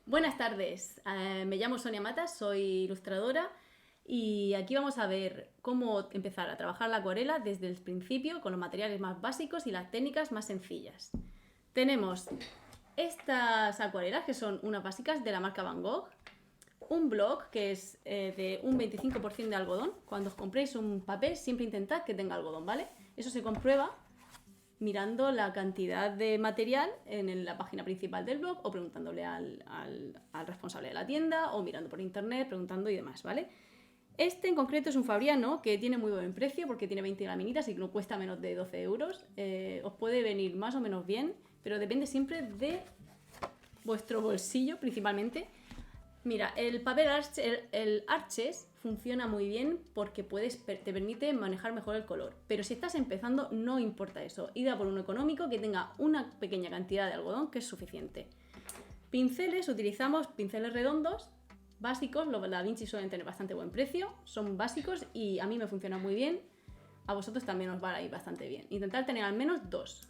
Buenas tardes, me llamo Sonia Matas, soy ilustradora y aquí vamos a ver cómo empezar a trabajar la acuarela desde el principio con los materiales más básicos y las técnicas más sencillas. Tenemos estas acuarelas que son unas básicas de la marca Van Gogh, un bloc que es de un 25% de algodón. Cuando os compréis un papel siempre intentad que tenga algodón, ¿vale? Eso se comprueba mirando la cantidad de material en la página principal del blog o preguntándole al responsable de la tienda o mirando por internet, preguntando y demás, ¿vale? Este en concreto es un Fabriano que tiene muy buen precio porque tiene 20 laminitas y que no cuesta menos de 12 euros. Os puede venir más o menos bien, pero depende siempre de vuestro bolsillo principalmente. Mira, el papel el Arches funciona muy bien porque te permite manejar mejor el color. Pero si estás empezando, no importa eso. Id a por uno económico que tenga una pequeña cantidad de algodón que es suficiente. Pinceles, utilizamos pinceles redondos, básicos. Los Da Vinci suelen tener bastante buen precio. Son básicos y a mí me funcionan muy bien. A vosotros también os va a ir bastante bien. Intentad tener al menos dos.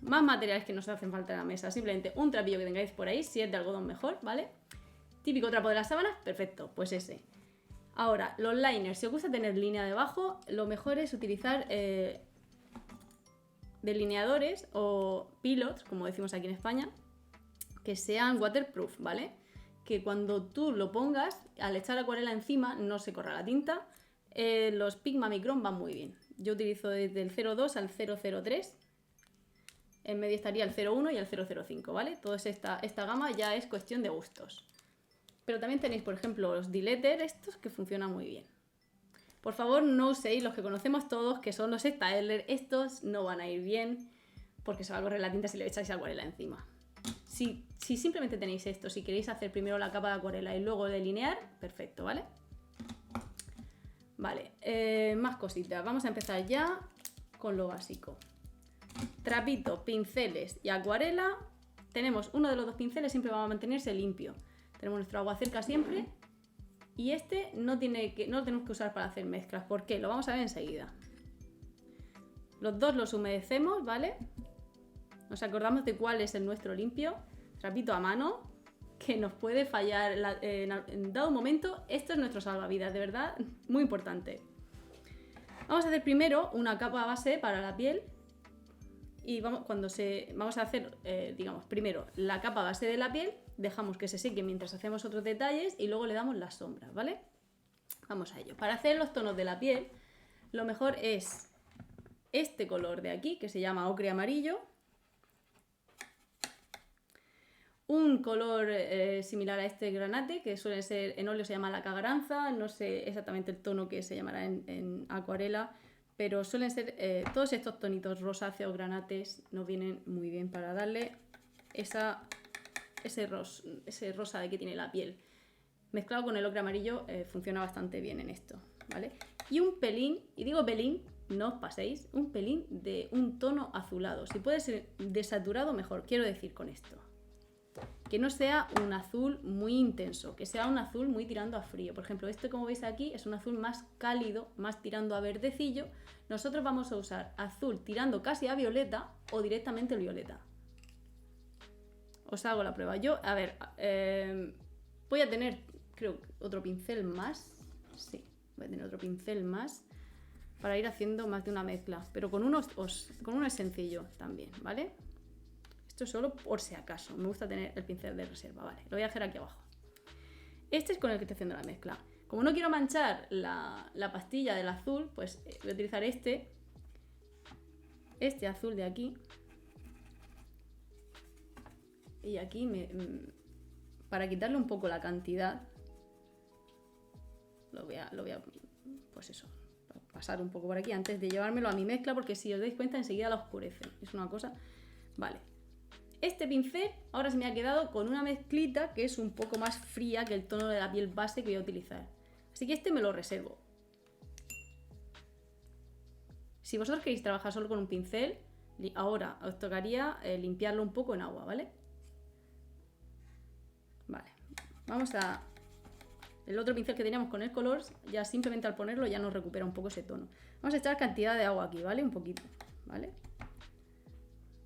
Más materiales que nos hacen falta en la mesa. Simplemente un trapillo que tengáis por ahí, si es de algodón mejor, ¿vale? Típico trapo de las sábanas, perfecto, pues ese. Ahora, los liners, si os gusta tener línea debajo, lo mejor es utilizar delineadores o pilots, como decimos aquí en España, que sean waterproof, ¿vale? Que cuando tú lo pongas, al echar acuarela encima, no se corra la tinta. Los Pigma Micron van muy bien. Yo utilizo desde el 0,2 al 0,03. En medio estaría el 0,1 y el 0,05, ¿vale? Toda esta gama ya es cuestión de gustos. Pero también tenéis, por ejemplo, los Diletter, estos que funcionan muy bien. Por favor, no uséis los que conocemos todos, que son los Staedtler. Estos no van a ir bien porque se va a correr la tinta si le echáis acuarela encima. Si simplemente tenéis esto, si queréis hacer primero la capa de acuarela y luego delinear, perfecto, ¿vale? Vale, más cositas. Vamos a empezar ya con lo básico. Trapito, pinceles y acuarela. Tenemos uno de los dos pinceles, siempre va a mantenerse limpio. Tenemos nuestro agua cerca siempre. Y este no lo tenemos que usar para hacer mezclas. ¿Por qué? Lo vamos a ver enseguida. Los dos los humedecemos, ¿vale? Nos acordamos de cuál es el nuestro limpio. Trapito a mano, que nos puede fallar en dado momento. Esto es nuestro salvavidas, de verdad, muy importante. Vamos a hacer primero una capa base para la piel. Y vamos a hacer, digamos, primero la capa base de la piel, dejamos que se seque mientras hacemos otros detalles y luego le damos las sombras, ¿vale? Vamos a ello. Para hacer los tonos de la piel, lo mejor es este color de aquí, que se llama ocre amarillo. Un color similar a este granate, que suele ser, en óleo se llama la cagaranza, no sé exactamente el tono que se llamará en acuarela, pero suelen ser todos estos tonitos rosáceos, granates, nos vienen muy bien para darle ese rosa de que tiene la piel. Mezclado con el ocre amarillo funciona bastante bien en esto, ¿vale? Y un pelín, y digo pelín, no os paséis, un pelín de un tono azulado. Si puede ser desaturado, mejor. Quiero decir con esto que no sea un azul muy intenso, que sea un azul muy tirando a frío. Por ejemplo, este, como veis aquí, es un azul más cálido, más tirando a verdecillo. Nosotros vamos a usar azul tirando casi a violeta o directamente el violeta. Os hago la prueba. Yo, a ver, voy a tener, creo, otro pincel más. Sí, voy a tener otro pincel más para ir haciendo más de una mezcla. Pero con uno es sencillo también, ¿vale? Esto solo por si acaso. Me gusta tener el pincel de reserva, vale. Lo voy a hacer aquí abajo. Este es con el que estoy haciendo la mezcla. Como no quiero manchar la pastilla del azul, pues voy a utilizar este azul de aquí. Y aquí, para quitarle un poco la cantidad, lo voy a pues eso, pasar un poco por aquí antes de llevármelo a mi mezcla, porque si os dais cuenta enseguida la oscurece. Es una cosa... Vale. Este pincel ahora se me ha quedado con una mezclita que es un poco más fría que el tono de la piel base que voy a utilizar. Así que este me lo reservo. Si vosotros queréis trabajar solo con un pincel, ahora os tocaría limpiarlo un poco en agua, ¿vale? Vale. Vamos a... El otro pincel que teníamos con el color, ya simplemente al ponerlo ya nos recupera un poco ese tono. Vamos a echar cantidad de agua aquí, ¿vale? Un poquito, ¿vale?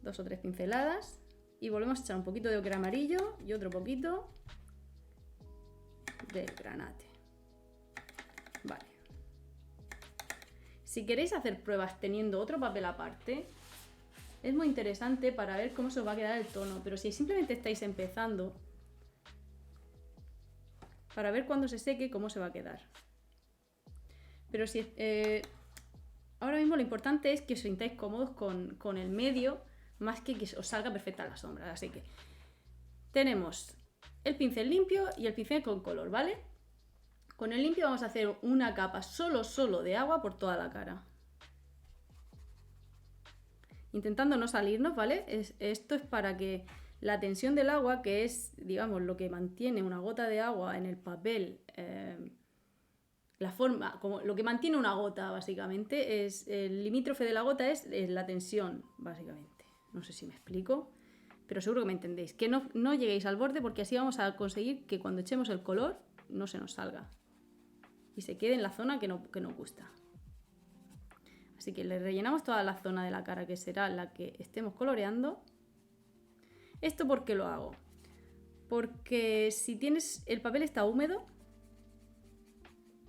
2 o 3 pinceladas. Y volvemos a echar un poquito de ocre amarillo y otro poquito de granate. Vale. Si queréis hacer pruebas teniendo otro papel aparte, es muy interesante para ver cómo se os va a quedar el tono. Pero si simplemente estáis empezando, para ver cuando se seque cómo se va a quedar. Pero si ahora mismo lo importante es que os sintáis cómodos con el medio, más que os salga perfecta la sombra. Así que tenemos el pincel limpio y el pincel con color, ¿vale? Con el limpio vamos a hacer una capa solo de agua por toda la cara. Intentando no salirnos, ¿vale? Esto es para que la tensión del agua, que es, digamos, lo que mantiene una gota de agua en el papel, la forma, como lo que mantiene una gota, básicamente, es el limítrofe de la gota es la tensión, básicamente. No sé si me explico, pero seguro que me entendéis. Que no lleguéis al borde, porque así vamos a conseguir que cuando echemos el color no se nos salga y se quede en la zona que nos gusta. Así que le rellenamos toda la zona de la cara, que será la que estemos coloreando. ¿Esto por qué lo hago? Porque si tienes el papel está húmedo,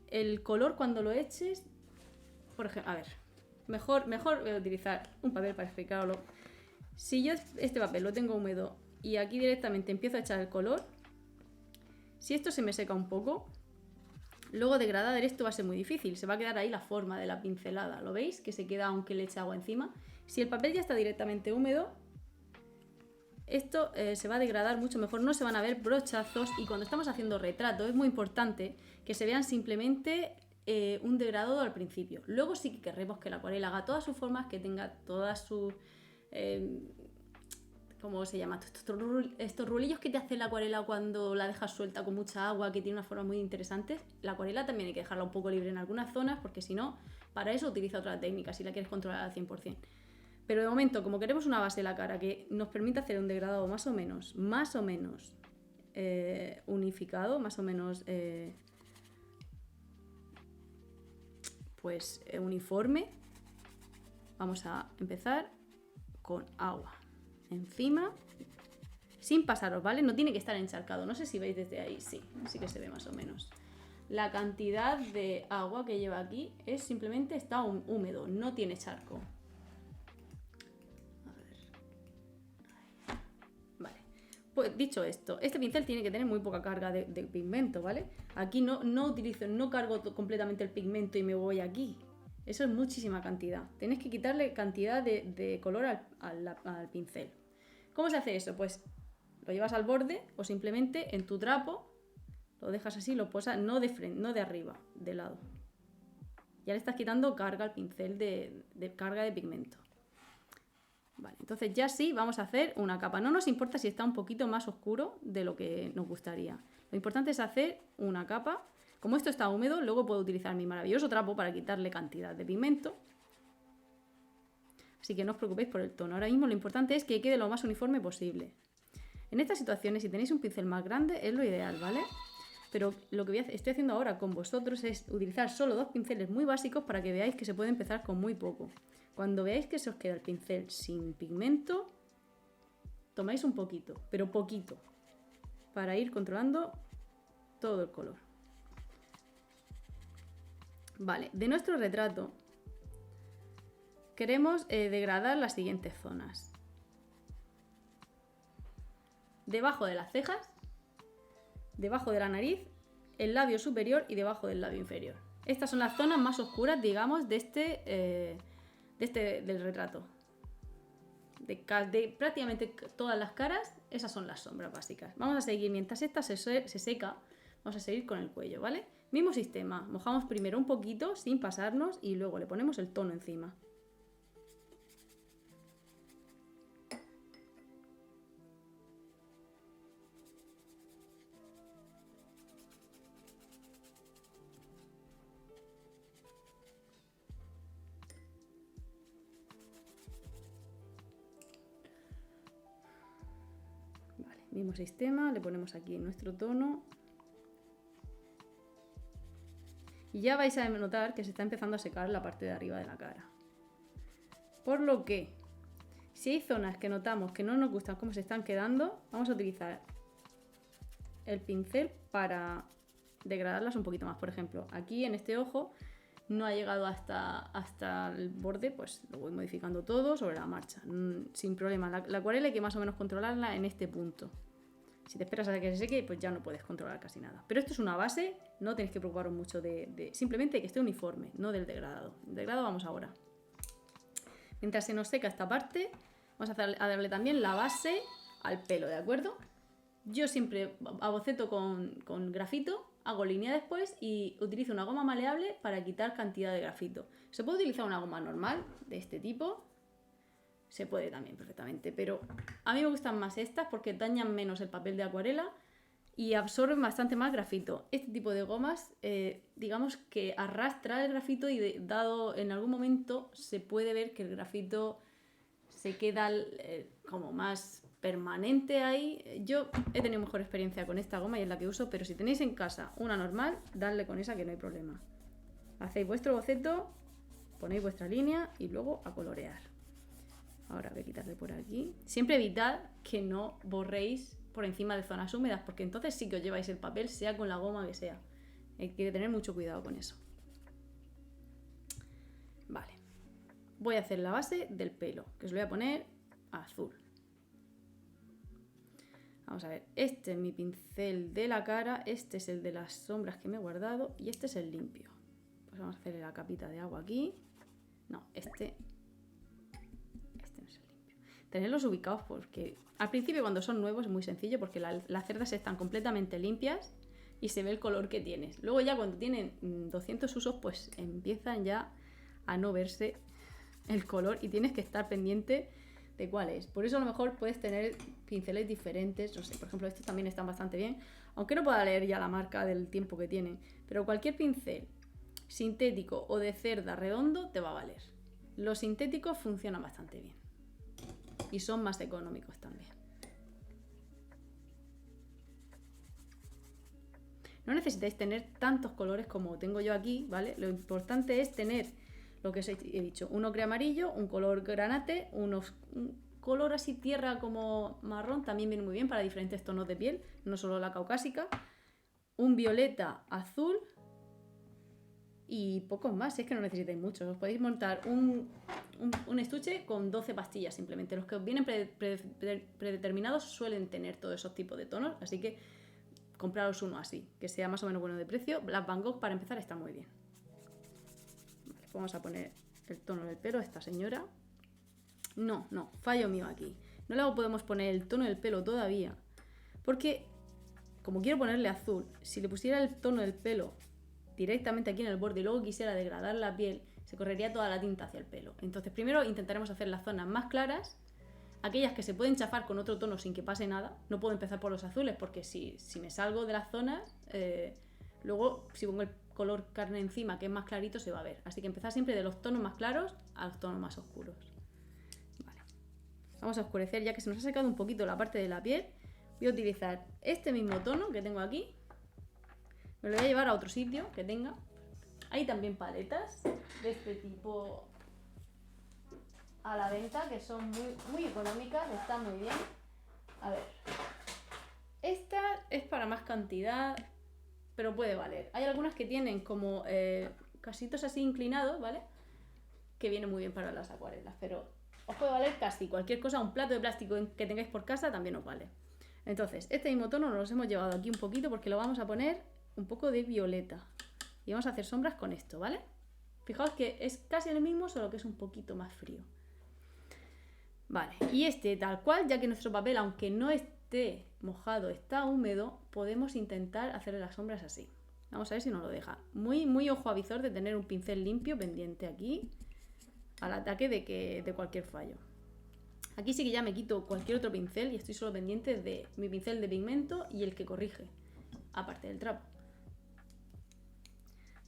el color cuando lo eches, por ejemplo, a ver, mejor voy a utilizar un papel para explicarlo. Si yo este papel lo tengo húmedo y aquí directamente empiezo a echar el color, si esto se me seca un poco, luego degradar esto va a ser muy difícil, se va a quedar ahí la forma de la pincelada, ¿lo veis? Que se queda aunque le eche agua encima. Si el papel ya está directamente húmedo, esto se va a degradar mucho mejor, no se van a ver brochazos, y cuando estamos haciendo retrato es muy importante que se vean simplemente un degradado al principio. Luego sí que querremos que la acuarela haga todas sus formas, que tenga todas sus... ¿cómo se llama? Estos rulillos que te hace la acuarela cuando la dejas suelta con mucha agua, que tiene una forma muy interesante. La acuarela también hay que dejarla un poco libre en algunas zonas, porque si no, para eso utiliza otra técnica, si la quieres controlar al 100%. Pero de momento, como queremos una base de la cara que nos permita hacer un degradado más o menos unificado, más o menos uniforme, vamos a empezar con agua encima, sin pasaros, ¿vale? No tiene que estar encharcado, no sé si veis desde ahí, sí que se ve más o menos. La cantidad de agua que lleva aquí es simplemente está húmedo, no tiene charco. Pues dicho esto, este pincel tiene que tener muy poca carga de pigmento, ¿vale? Aquí no cargo completamente el pigmento y me voy aquí. Eso es muchísima cantidad. Tenéis que quitarle cantidad de color al pincel. ¿Cómo se hace eso? Pues lo llevas al borde o simplemente en tu trapo lo dejas así, lo posas no de frente, no de arriba, de lado. Ya le estás quitando carga al pincel de carga de pigmento. Vale, entonces ya sí vamos a hacer una capa. No nos importa si está un poquito más oscuro de lo que nos gustaría. Lo importante es hacer una capa. Como esto está húmedo, luego puedo utilizar mi maravilloso trapo para quitarle cantidad de pigmento. Así que no os preocupéis por el tono. Ahora mismo lo importante es que quede lo más uniforme posible. En estas situaciones, si tenéis un pincel más grande, es lo ideal, ¿vale? Pero lo que estoy haciendo ahora con vosotros es utilizar solo dos pinceles muy básicos para que veáis que se puede empezar con muy poco. Cuando veáis que se os queda el pincel sin pigmento, tomáis un poquito, pero poquito, para ir controlando todo el color. Vale, de nuestro retrato queremos degradar las siguientes zonas. Debajo de las cejas, debajo de la nariz, el labio superior y debajo del labio inferior. Estas son las zonas más oscuras, digamos, del retrato. De prácticamente todas las caras, esas son las sombras básicas. Vamos a seguir, mientras esta se seca, vamos a seguir con el cuello, ¿vale? Mismo sistema, mojamos primero un poquito sin pasarnos y luego le ponemos el tono encima. Mismo sistema, le ponemos aquí nuestro tono. Y ya vais a notar que se está empezando a secar la parte de arriba de la cara. Por lo que, Si hay zonas que notamos que no nos gustan cómo se están quedando, vamos a utilizar el pincel para degradarlas un poquito más. Por ejemplo, aquí en este ojo no ha llegado hasta el borde, pues lo voy modificando todo sobre la marcha, sin problema. La acuarela hay que más o menos controlarla en este punto. Si te esperas a que se seque, pues ya no puedes controlar casi nada. Pero esto es una base, no tenéis que preocuparos mucho simplemente que esté uniforme, no del degradado. El degradado vamos ahora. Mientras se nos seca esta parte, vamos a darle también la base al pelo, ¿de acuerdo? Yo siempre aboceto con grafito, hago línea después y utilizo una goma maleable para quitar cantidad de grafito. Se puede utilizar una goma normal de este tipo, se puede también perfectamente, pero a mí me gustan más estas porque dañan menos el papel de acuarela y absorben bastante más grafito. Este tipo de gomas, digamos que arrastra el grafito y dado en algún momento se puede ver que el grafito se queda como más permanente ahí. Yo he tenido mejor experiencia con esta goma y es la que uso, pero si tenéis en casa una normal, dadle con esa que no hay problema. Hacéis vuestro boceto, ponéis vuestra línea y luego a colorear. Ahora voy a quitarle por aquí. Siempre evitad que no borréis por encima de zonas húmedas, porque entonces sí que os lleváis el papel, sea con la goma que sea. Hay que tener mucho cuidado con eso. Vale. Voy a hacer la base del pelo, que os lo voy a poner azul. Vamos a ver, este es mi pincel de la cara, este es el de las sombras que me he guardado y este es el limpio. Pues vamos a hacerle la capita de agua aquí. No, este no es el limpio. Tenerlos ubicados porque al principio cuando son nuevos es muy sencillo porque las cerdas están completamente limpias y se ve el color que tienes. Luego ya cuando tienen 200 usos pues empiezan ya a no verse el color y tienes que estar pendiente de cuál es. Por eso a lo mejor puedes tener pinceles diferentes, no sé, por ejemplo estos también están bastante bien, aunque no pueda leer ya la marca del tiempo que tienen, pero cualquier pincel sintético o de cerda redondo te va a valer. Los sintéticos funcionan bastante bien y son más económicos también. No necesitáis tener tantos colores como tengo yo aquí, ¿vale? Lo importante es tener lo que os he dicho, un ocre amarillo, un color granate, un color así tierra como marrón, también viene muy bien para diferentes tonos de piel, no solo la caucásica, un violeta azul y pocos más, es que no necesitáis mucho. Os podéis montar un estuche con 12 pastillas simplemente. Los que os vienen predeterminados suelen tener todos esos tipos de tonos, así que compraros uno así, que sea más o menos bueno de precio. Las Van Gogh para empezar está muy bien. Vamos a poner el tono del pelo a esta señora. No, fallo mío aquí. No le podemos poner el tono del pelo todavía. Porque, como quiero ponerle azul, si le pusiera el tono del pelo directamente aquí en el borde y luego quisiera degradar la piel, se correría toda la tinta hacia el pelo. Entonces, primero intentaremos hacer las zonas más claras, aquellas que se pueden chafar con otro tono sin que pase nada. No puedo empezar por los azules porque si me salgo de las zonas, luego si pongo el color carne encima, que es más clarito, se va a ver. Así que empezar siempre de los tonos más claros a los tonos más oscuros. Vale. Vamos a oscurecer, ya que se nos ha secado un poquito la parte de la piel. Voy a utilizar este mismo tono que tengo aquí. Me lo voy a llevar a otro sitio que tenga. Hay también paletas de este tipo a la venta, que son muy económicas, están muy bien. A ver. Esta es para más cantidad, pero puede valer. Hay algunas que tienen como casitos así inclinados, ¿vale? Que viene muy bien para las acuarelas, pero os puede valer casi cualquier cosa. Un plato de plástico que tengáis por casa también os vale. Entonces, este mismo tono nos lo hemos llevado aquí un poquito porque lo vamos a poner un poco de violeta. Y vamos a hacer sombras con esto, ¿vale? Fijaos que es casi el mismo, solo que es un poquito más frío. Vale, y este tal cual, ya que nuestro papel, aunque no esté mojado, está húmedo, podemos intentar hacerle las sombras así. Vamos a ver si nos lo deja. Muy ojo avizor de tener un pincel limpio pendiente aquí al ataque de cualquier fallo. Aquí sí que ya me quito cualquier otro pincel y estoy solo pendiente de mi pincel de pigmento y el que corrige, aparte del trapo.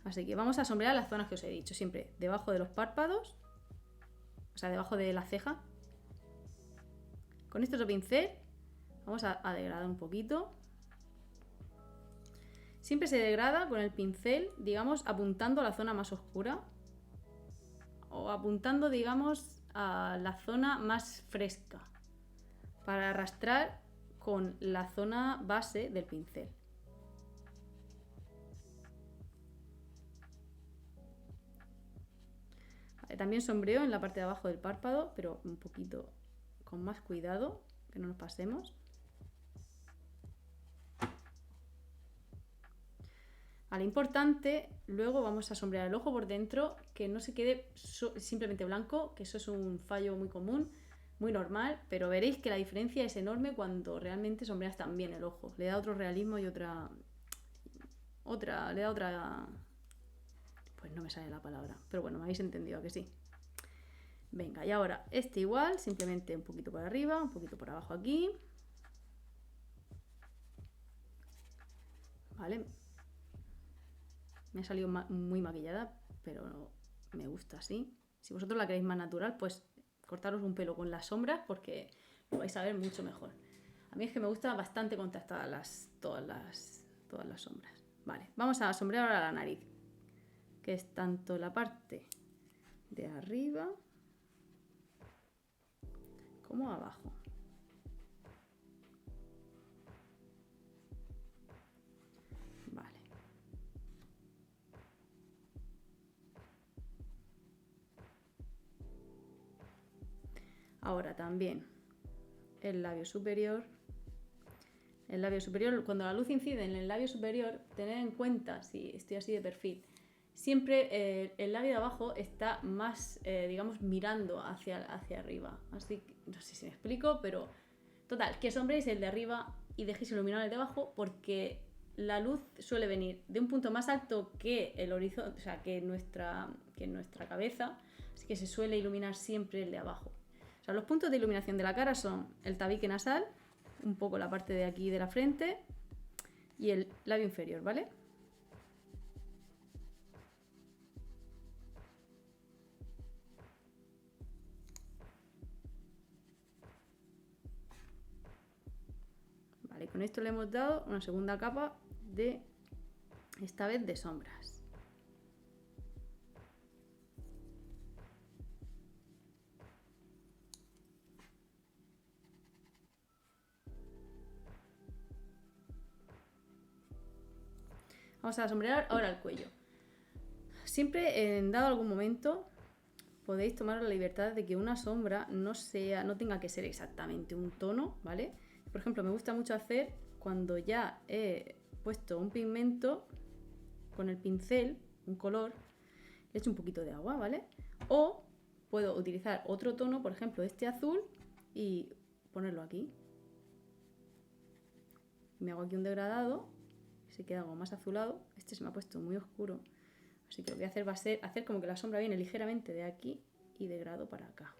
Así que vamos a sombrear las zonas que os he dicho, siempre debajo de los párpados, o sea, debajo de la ceja. Con este otro pincel vamos a degradar un poquito. Siempre se degrada con el pincel, digamos, apuntando a la zona más oscura. O apuntando, digamos, a la zona más fresca para arrastrar con la zona base del pincel. Vale, también sombreo en la parte de abajo del párpado, pero un poquito con más cuidado, que no nos pasemos. Vale, importante, luego vamos a sombrear el ojo por dentro, que no se quede simplemente blanco, que eso es un fallo muy común, muy normal, pero veréis que la diferencia es enorme cuando realmente sombreas también el ojo. Le da otro realismo y le da otra... Pues no me sale la palabra, pero bueno, me habéis entendido, ¿a que sí? Venga, y ahora este igual, simplemente un poquito por arriba, un poquito por abajo aquí. Vale. Me ha salido muy maquillada, pero me gusta así. Si vosotros la queréis más natural, pues cortaros un pelo con las sombras porque lo vais a ver mucho mejor. A mí es que me gusta bastante contrastadas todas las sombras. Vale, vamos a sombrear ahora la nariz, que es tanto la parte de arriba como abajo. Vale. Ahora también el labio superior. El labio superior, cuando la luz incide en el labio superior, tened en cuenta, si estoy así de perfil, siempre el labio de abajo está más, digamos, mirando hacia arriba. Así que, no sé si me explico, pero total, que sombreéis el de arriba y dejéis iluminar el de abajo porque la luz suele venir de un punto más alto que el horizonte, o sea, que nuestra cabeza, así que se suele iluminar siempre el de abajo. O sea, los puntos de iluminación de la cara son el tabique nasal, un poco la parte de aquí de la frente y el labio inferior, ¿vale? Vale, con esto le hemos dado una segunda capa de, esta vez, de sombras. Vamos a sombrear ahora el cuello. Siempre, en dado algún momento, podéis tomar la libertad de que una sombra no tenga que ser exactamente un tono, ¿vale? Por ejemplo, me gusta mucho hacer cuando ya he puesto un pigmento con el pincel, un color, le echo un poquito de agua, ¿vale? O puedo utilizar otro tono, por ejemplo, este azul, y ponerlo aquí. Me hago aquí un degradado, se queda algo más azulado. Este se me ha puesto muy oscuro, así que lo que voy a hacer va a ser hacer como que la sombra viene ligeramente de aquí y degrado para acá.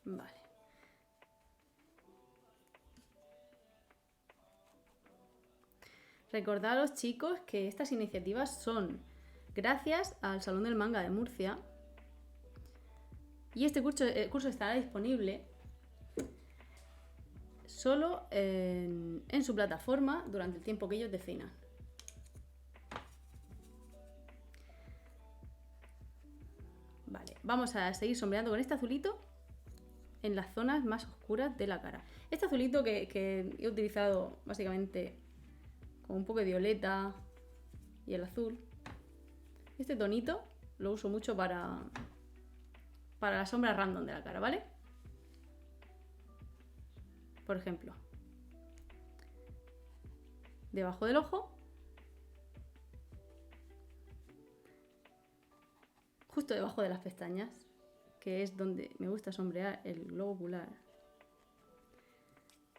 Vale. Recordaros, chicos, que estas iniciativas son gracias al Salón del Manga de Murcia. Y este curso estará disponible solo en su plataforma durante el tiempo que ellos definan. Vale, vamos a seguir sombreando con este azulito en las zonas más oscuras de la cara. Este azulito que he utilizado básicamente con un poco de violeta y el azul. Este tonito lo uso mucho para la sombra random de la cara, ¿vale? Por ejemplo, debajo del ojo, justo debajo de las pestañas, que es donde me gusta sombrear el globo ocular,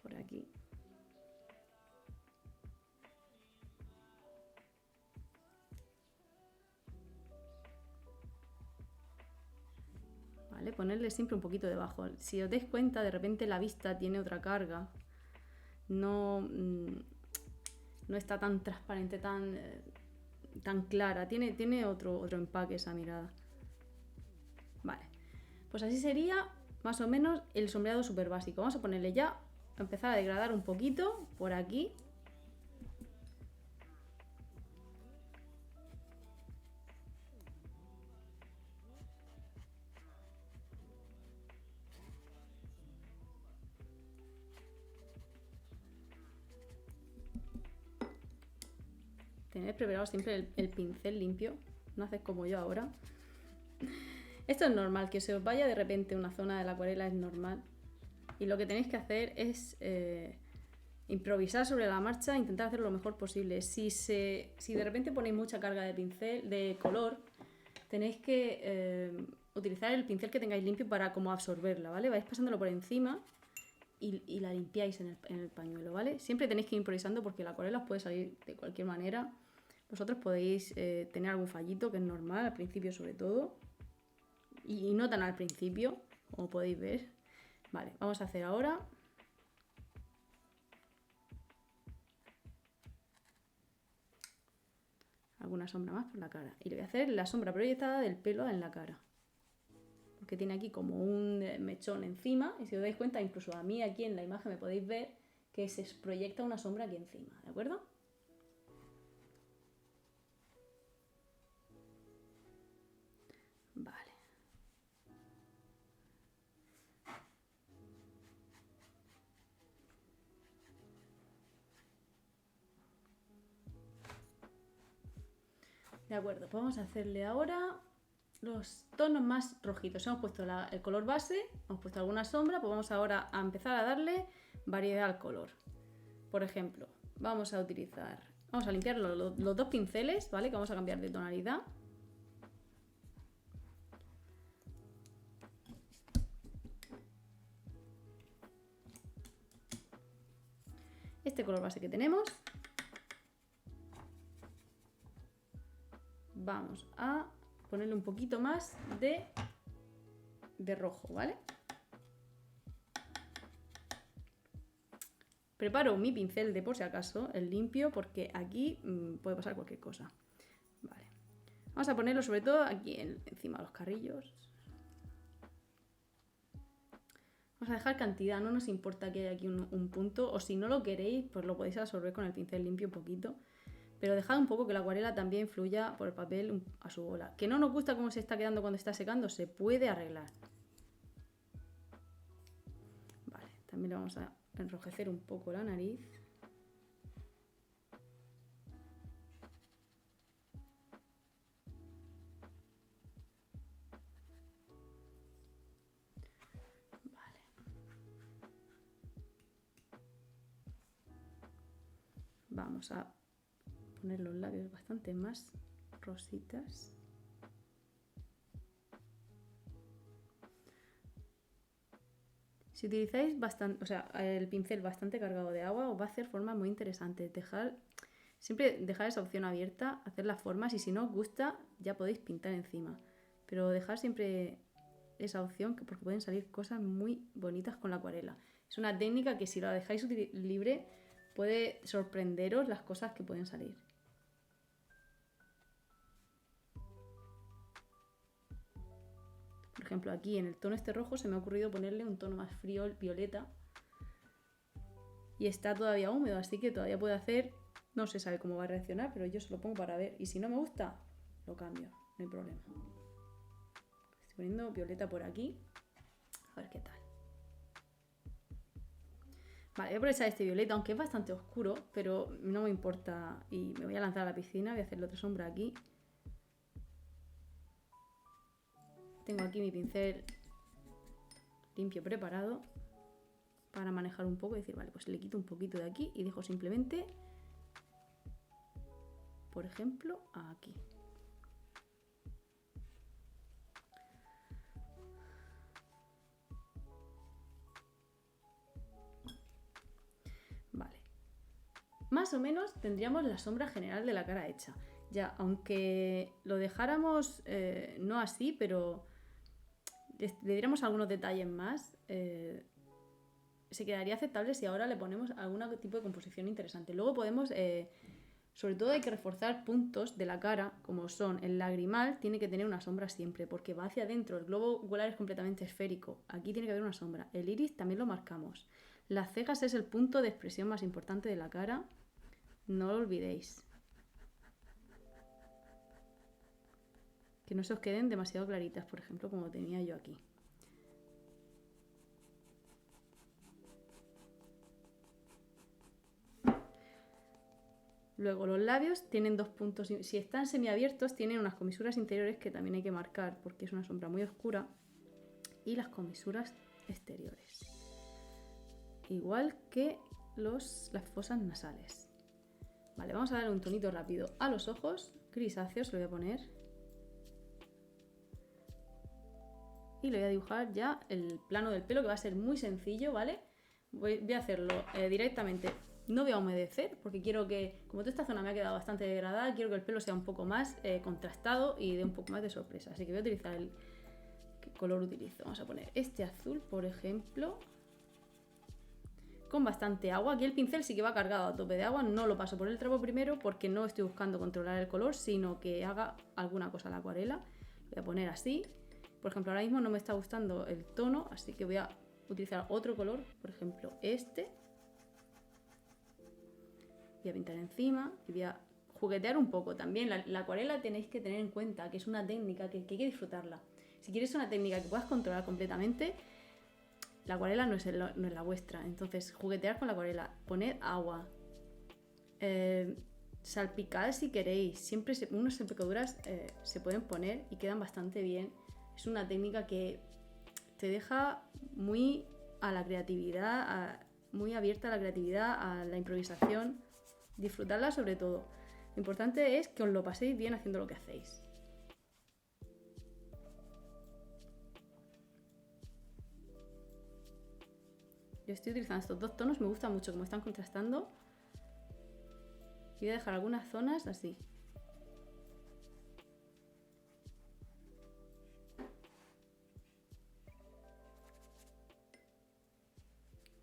por aquí. Vale, ponerle siempre un poquito debajo. Si os dais cuenta, de repente la vista tiene otra carga, no está tan transparente, tan clara, tiene otro empaque esa mirada. Vale, pues así sería más o menos el sombreado súper básico. Vamos a ponerle ya, a empezar a degradar un poquito por aquí. Tened preparado siempre el pincel limpio, no haces como yo ahora. Esto es normal, que se os vaya de repente una zona de la acuarela es normal. Y lo que tenéis que hacer es improvisar sobre la marcha, intentar hacerlo lo mejor posible. Si de repente ponéis mucha carga de pincel, de color, tenéis que utilizar el pincel que tengáis limpio para como absorberla, ¿vale? Vais pasándolo por encima y la limpiáis en el pañuelo, ¿vale? Siempre tenéis que ir improvisando porque la acuarela os puede salir de cualquier manera. Vosotros podéis tener algún fallito, que es normal, al principio sobre todo. Y no tan al principio, como podéis ver. Vale, vamos a hacer ahora alguna sombra más por la cara. Y le voy a hacer la sombra proyectada del pelo en la cara. Porque tiene aquí como un mechón encima. Y si os dais cuenta, incluso a mí aquí en la imagen me podéis ver que se proyecta una sombra aquí encima, ¿de acuerdo? Vale. De acuerdo, pues vamos a hacerle ahora los tonos más rojitos. Hemos puesto el color base, hemos puesto alguna sombra, pues vamos ahora a empezar a darle variedad al color. Por ejemplo, vamos a limpiar los dos pinceles, ¿vale? Que vamos a cambiar de tonalidad. Este color base que tenemos, vamos a ponerle un poquito más de rojo, ¿vale? Preparo mi pincel de por si acaso, el limpio, porque aquí puede pasar cualquier cosa. Vale. Vamos a ponerlo sobre todo aquí encima de los carrillos. Vamos a dejar cantidad, no nos importa que haya aquí un punto, o si no lo queréis, pues lo podéis absorber con el pincel limpio un poquito. Pero dejad un poco que la acuarela también fluya por el papel a su bola. Que no nos gusta cómo se está quedando cuando está secando, se puede arreglar. Vale, también le vamos a enrojecer un poco la nariz. Vale. Vamos a poner los labios bastante más rositas. Si utilizáis el pincel bastante cargado de agua, os va a hacer formas muy interesantes. Siempre dejar esa opción abierta, hacer las formas y si no os gusta ya podéis pintar encima. Pero dejar siempre esa opción porque pueden salir cosas muy bonitas con la acuarela. Es una técnica que si la dejáis libre puede sorprenderos las cosas que pueden salir. Por ejemplo, aquí en el tono este rojo se me ha ocurrido ponerle un tono más frío, el violeta. Y está todavía húmedo, así que todavía puede hacer... No se sabe cómo va a reaccionar, pero yo se lo pongo para ver. Y si no me gusta, lo cambio, no hay problema. Estoy poniendo violeta por aquí. A ver qué tal. Vale, voy a aprovechar este violeta, aunque es bastante oscuro, pero no me importa. Y me voy a lanzar a la piscina, voy a hacerle otra sombra aquí. Tengo aquí mi pincel limpio preparado para manejar un poco y decir, vale, pues le quito un poquito de aquí y dejo simplemente, por ejemplo, aquí. Vale. Más o menos tendríamos la sombra general de la cara hecha. Ya, aunque lo dejáramos no así, pero le diéramos algunos detalles más, se quedaría aceptable si ahora le ponemos algún tipo de composición interesante. Luego podemos Sobre todo hay que reforzar puntos de la cara, como son el lagrimal, tiene que tener una sombra siempre, porque va hacia adentro. El globo ocular es completamente esférico. Aquí tiene que haber una sombra. El iris también lo marcamos. Las cejas es el punto de expresión más importante de la cara. No lo olvidéis. Que no se os queden demasiado claritas, por ejemplo, como tenía yo aquí. Luego los labios tienen dos puntos, si están semiabiertos tienen unas comisuras interiores que también hay que marcar porque es una sombra muy oscura, y las comisuras exteriores. Igual que las fosas nasales. Vale, vamos a darle un tonito rápido a los ojos, grisáceo se lo voy a poner. Y le voy a dibujar ya el plano del pelo, que va a ser muy sencillo, ¿vale? Voy a hacerlo directamente. No voy a humedecer porque quiero que, como toda esta zona me ha quedado bastante degradada, quiero que el pelo sea un poco más contrastado y dé un poco más de sorpresa. Así que voy a utilizar ¿qué color utilizo? Vamos a poner este azul, por ejemplo, con bastante agua. Aquí el pincel sí que va cargado a tope de agua, no lo paso por el trapo primero porque no estoy buscando controlar el color, sino que haga alguna cosa a la acuarela. Voy a poner así. Por ejemplo, ahora mismo no me está gustando el tono, así que voy a utilizar otro color, por ejemplo este. Voy a pintar encima y voy a juguetear un poco. También la acuarela tenéis que tener en cuenta que es una técnica que hay que disfrutarla. Si quieres una técnica que puedas controlar completamente, la acuarela no es la vuestra. Entonces, juguetear con la acuarela, poned agua, salpicad si queréis. Siempre unas salpicaduras se pueden poner y quedan bastante bien. Es una técnica que te deja muy a la creatividad, muy abierta a la creatividad, a la improvisación. Disfrutarla sobre todo. Lo importante es que os lo paséis bien haciendo lo que hacéis. Yo estoy utilizando estos dos tonos, me gusta mucho cómo están contrastando. Y voy a dejar algunas zonas así.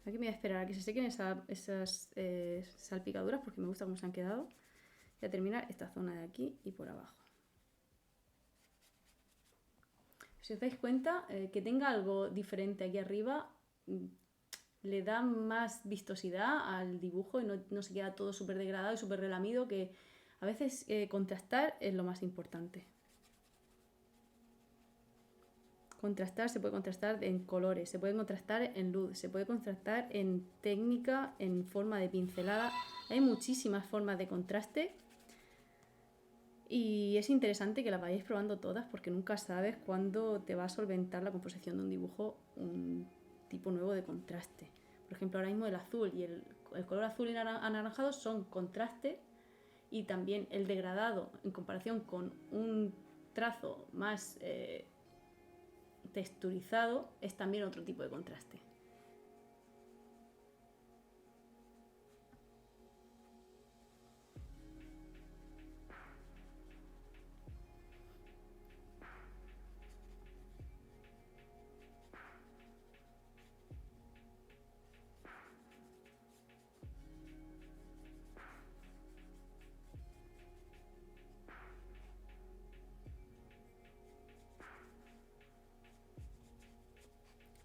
Aquí me voy a esperar a que se sequen esas salpicaduras porque me gusta cómo se han quedado. Voy a terminar esta zona de aquí y por abajo. Si os dais cuenta, que tenga algo diferente aquí arriba le da más vistosidad al dibujo y no se queda todo súper degradado y súper relamido, que a veces contrastar es lo más importante. Contrastar, se puede contrastar en colores, se puede contrastar en luz, se puede contrastar en técnica, en forma de pincelada. Hay muchísimas formas de contraste y es interesante que las vayáis probando todas porque nunca sabes cuándo te va a solventar la composición de un dibujo un tipo nuevo de contraste. Por ejemplo, ahora mismo el azul y el color azul y anaranjado son contraste, y también el degradado en comparación con un trazo más texturizado es también otro tipo de contraste.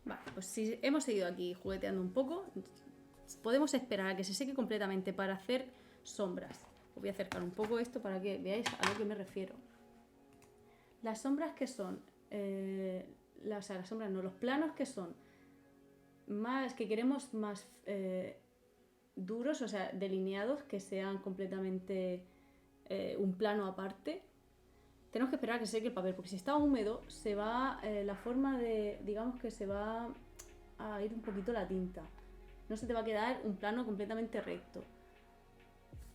Vale, pues si hemos seguido aquí jugueteando un poco, podemos esperar a que se seque completamente para hacer sombras. Os voy a acercar un poco esto para que veáis a lo que me refiero. Las sombras que son, las sombras no, los planos que son más, que queremos más duros, o sea, delineados, que sean completamente un plano aparte. Tenemos que esperar a que se seque el papel, porque si está húmedo, se va la forma de, digamos que se va a ir un poquito la tinta. No se te va a quedar un plano completamente recto.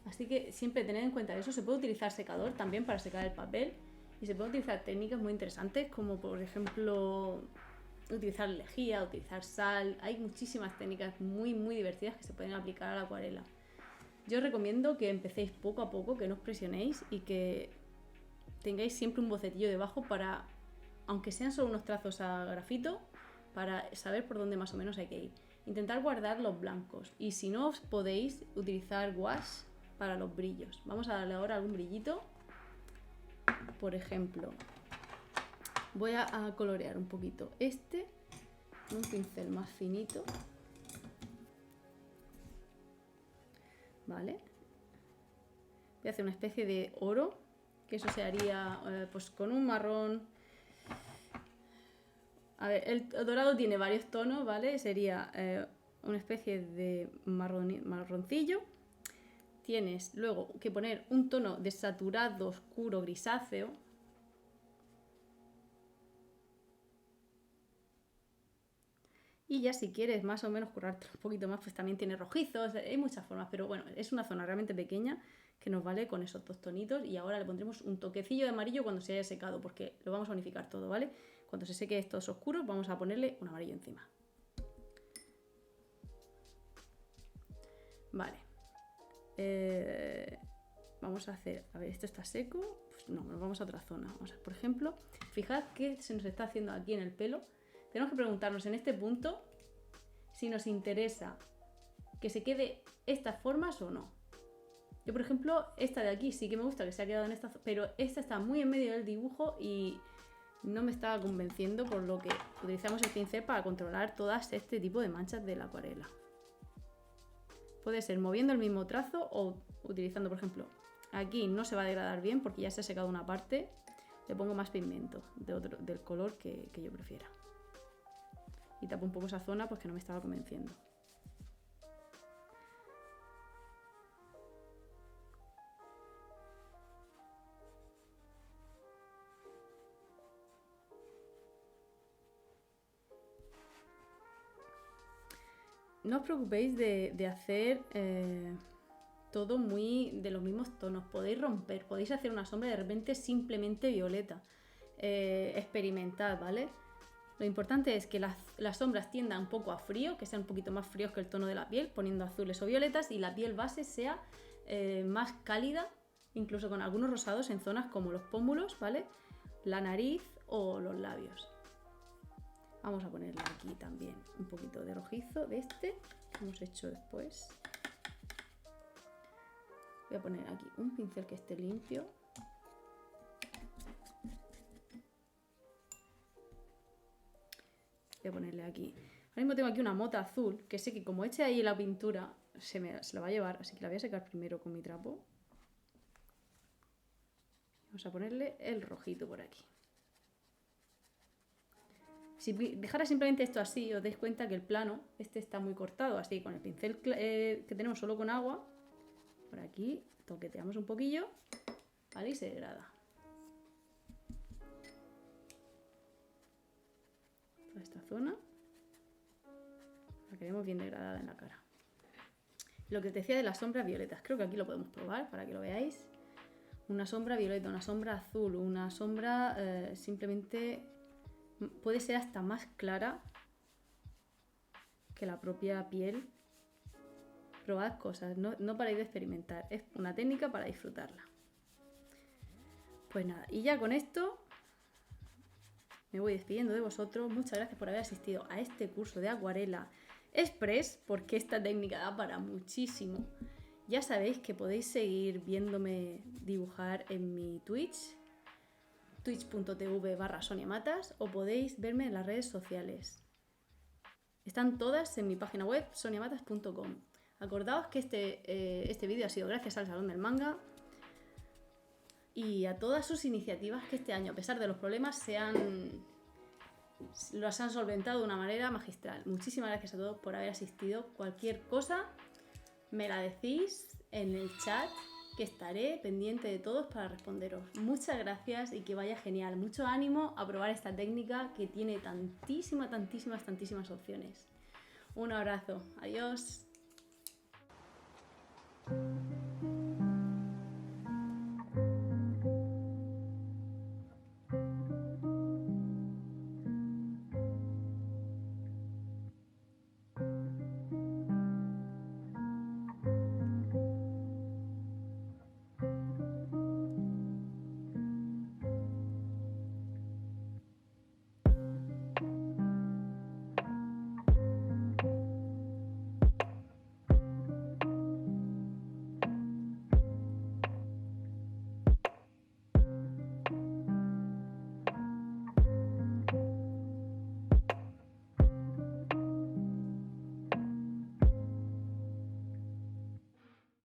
Así que siempre tened en cuenta eso. Se puede utilizar secador también para secar el papel, y se pueden utilizar técnicas muy interesantes como por ejemplo utilizar lejía, utilizar sal. Hay muchísimas técnicas muy divertidas que se pueden aplicar a la acuarela. Yo os recomiendo que empecéis poco a poco, que no os presionéis y que tengáis siempre un bocetillo debajo para, aunque sean solo unos trazos a grafito, para saber por dónde más o menos hay que ir. Intentar guardar los blancos, y si no os podéis, utilizar gouache, para los brillos. Vamos a darle ahora algún brillito. Por ejemplo, voy a colorear un poquito un pincel más finito. Vale. Voy a hacer una especie de oro, que eso se haría pues con un marrón. A ver, el dorado tiene varios tonos, ¿vale? Sería una especie de marroncillo. Tienes luego que poner un tono desaturado, oscuro, grisáceo. Y ya si quieres más o menos currarte un poquito más, pues también tiene rojizos, hay muchas formas, pero bueno, es una zona realmente pequeña que nos vale con esos dos tonitos. Y ahora le pondremos un toquecillo de amarillo cuando se haya secado, porque lo vamos a unificar todo, ¿vale? Cuando se seque estos oscuros vamos a ponerle un amarillo encima. Vale. Vamos a hacer... A ver, ¿esto está seco? Pues no, nos vamos a otra zona. Vamos a, por ejemplo, fijad qué se nos está haciendo aquí en el pelo. Tenemos que preguntarnos en este punto si nos interesa que se quede estas formas o no. Yo, por ejemplo, esta de aquí sí que me gusta que se ha quedado en esta, pero esta está muy en medio del dibujo y no me estaba convenciendo, por lo que utilizamos el pincel para controlar todas este tipo de manchas de la acuarela. Puede ser moviendo el mismo trazo o utilizando, por ejemplo, aquí no se va a degradar bien porque ya se ha secado una parte, le pongo más pigmento del color que yo prefiera. Y tapo un poco esa zona pues que no me estaba convenciendo. No os preocupéis de hacer todo muy de los mismos tonos. Podéis romper, podéis hacer una sombra de repente simplemente violeta. Experimentad, ¿vale? Lo importante es que las sombras tiendan un poco a frío, que sean un poquito más fríos que el tono de la piel, poniendo azules o violetas, y la piel base sea más cálida, incluso con algunos rosados en zonas como los pómulos, ¿vale? La nariz o los labios. Vamos a ponerle aquí también un poquito de rojizo de que hemos hecho después. Voy a poner aquí un pincel que esté limpio. Voy a ponerle aquí. Ahora mismo tengo aquí una mota azul, que sé que como eche ahí la pintura, se la va a llevar, así que la voy a secar primero con mi trapo. Vamos a ponerle el rojito por aquí. Si dejara simplemente esto así, os dais cuenta que el plano está muy cortado, así con el pincel que tenemos solo con agua. Por aquí toqueteamos un poquillo, ¿vale? Y se degrada. Toda esta zona la queremos bien degradada en la cara. Lo que os decía de las sombras violetas, creo que aquí lo podemos probar para que lo veáis. Una sombra violeta, una sombra azul, una sombra simplemente... Puede ser hasta más clara que la propia piel. Probad cosas, no paréis de experimentar. Es una técnica para disfrutarla. Pues nada, y ya con esto me voy despidiendo de vosotros. Muchas gracias por haber asistido a este curso de acuarela express, porque esta técnica da para muchísimo. Ya sabéis que podéis seguir viéndome dibujar en mi Twitch, twitch.tv/soniamatas, o podéis verme en las redes sociales. Están todas en mi página web, soniamatas.com. Acordaos que este vídeo ha sido gracias al Salón del Manga y a todas sus iniciativas que este año, a pesar de los problemas, los han solventado de una manera magistral. Muchísimas gracias a todos por haber asistido. Cualquier cosa me la decís en el chat, que estaré pendiente de todos para responderos. Muchas gracias y que vaya genial. Mucho ánimo a probar esta técnica que tiene tantísimas opciones. Un abrazo. Adiós.